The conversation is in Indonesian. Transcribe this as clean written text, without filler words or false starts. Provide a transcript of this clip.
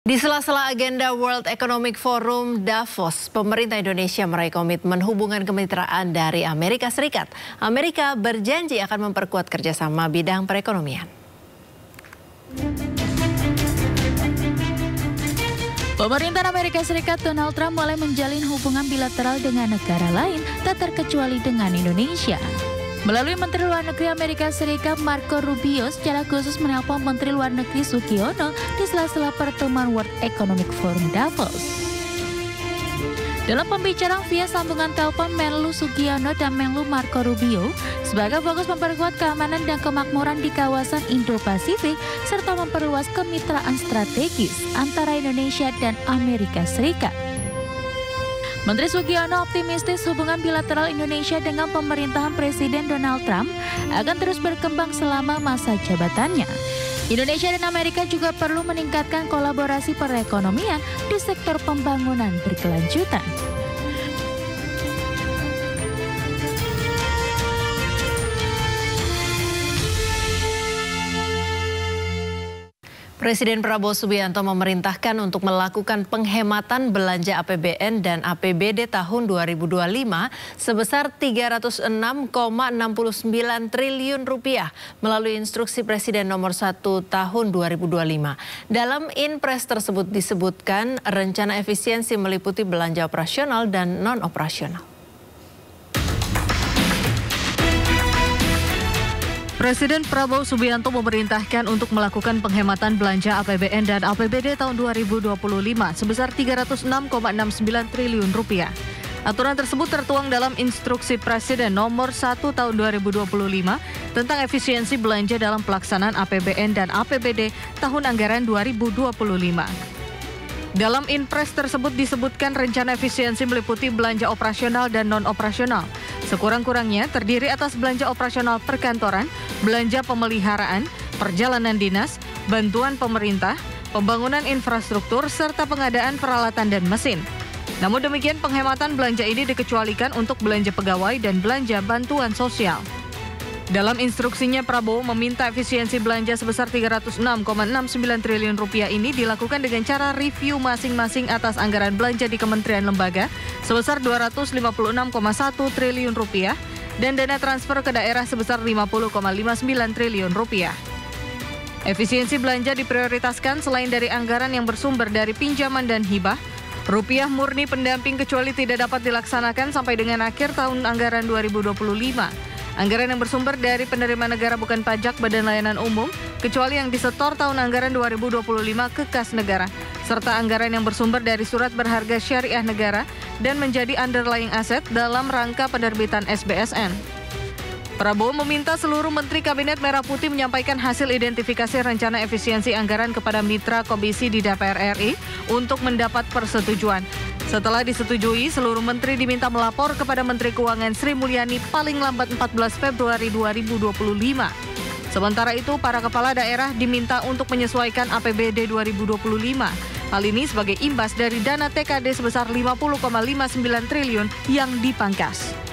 Di sela-sela agenda World Economic Forum Davos, pemerintah Indonesia meraih komitmen hubungan kemitraan dari Amerika Serikat. Amerika berjanji akan memperkuat kerjasama bidang perekonomian. Pemerintah Amerika Serikat Donald Trump mulai menjalin hubungan bilateral dengan negara lain, tak terkecuali dengan Indonesia. Melalui Menteri Luar Negeri Amerika Serikat Marco Rubio secara khusus menelpon Menteri Luar Negeri Sugiono di sela-sela pertemuan World Economic Forum Davos. Dalam pembicaraan via sambungan telepon Menlu Sugiono dan Menlu Marco Rubio sebagai fokus memperkuat keamanan dan kemakmuran di kawasan Indo-Pasifik serta memperluas kemitraan strategis antara Indonesia dan Amerika Serikat. Menteri Sugiono optimistis hubungan bilateral Indonesia dengan pemerintahan Presiden Donald Trump akan terus berkembang selama masa jabatannya. Indonesia dan Amerika juga perlu meningkatkan kolaborasi perekonomian di sektor pembangunan berkelanjutan. Presiden Prabowo Subianto memerintahkan untuk melakukan penghematan belanja APBN dan APBD tahun 2025 sebesar Rp306,69 triliun melalui instruksi Presiden nomor 1 tahun 2025. Dalam Inpres tersebut disebutkan rencana efisiensi meliputi belanja operasional dan non-operasional. Presiden Prabowo Subianto memerintahkan untuk melakukan penghematan belanja APBN dan APBD tahun 2025 sebesar Rp306,69 triliun. Aturan tersebut tertuang dalam instruksi Presiden nomor 1 tahun 2025 tentang efisiensi belanja dalam pelaksanaan APBN dan APBD tahun anggaran 2025. Dalam Inpres tersebut disebutkan rencana efisiensi meliputi belanja operasional dan non-operasional. Sekurang-kurangnya terdiri atas belanja operasional perkantoran, belanja pemeliharaan, perjalanan dinas, bantuan pemerintah, pembangunan infrastruktur, serta pengadaan peralatan dan mesin. Namun demikian penghematan belanja ini dikecualikan untuk belanja pegawai dan belanja bantuan sosial. Dalam instruksinya, Prabowo meminta efisiensi belanja sebesar Rp306,69 triliun ini dilakukan dengan cara review masing-masing atas anggaran belanja di kementerian lembaga sebesar Rp256,1 triliun dan dana transfer ke daerah sebesar Rp50,59 triliun. Efisiensi belanja diprioritaskan selain dari anggaran yang bersumber dari pinjaman dan hibah, rupiah murni pendamping kecuali tidak dapat dilaksanakan sampai dengan akhir tahun anggaran 2025. Anggaran yang bersumber dari penerimaan negara bukan pajak Badan Layanan Umum, kecuali yang disetor tahun anggaran 2025 ke kas negara, serta anggaran yang bersumber dari surat berharga syariah negara dan menjadi underlying asset dalam rangka penerbitan SBSN. Prabowo meminta seluruh Menteri Kabinet Merah Putih menyampaikan hasil identifikasi rencana efisiensi anggaran kepada mitra komisi di DPR RI untuk mendapat persetujuan. Setelah disetujui, seluruh menteri diminta melapor kepada Menteri Keuangan Sri Mulyani paling lambat 14 Februari 2025. Sementara itu, para kepala daerah diminta untuk menyesuaikan APBD 2025. Hal ini sebagai imbas dari dana TKD sebesar Rp50,59 triliun yang dipangkas.